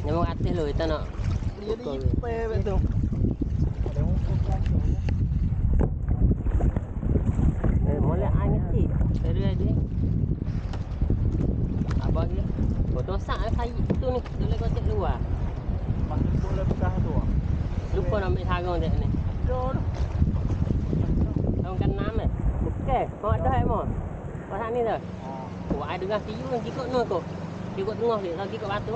Yang mau atas loh itu nak. Dia di pe betul. Ada hukum kan tu. Mulai angin ti. Dari dia. Apa lagi? Bodoh sak kai itu ni. Boleh kau cek luar. Masuk boleh bekas tu. Lupa nak ambil sarung dia ni. Jom. Sarung kan 6 eh. Okey, kau ada hai mo. Kau ni dah. Ha. Oh, ada dengar siu kan kikut no kau. Kikut tengah dia, lagi kat batu.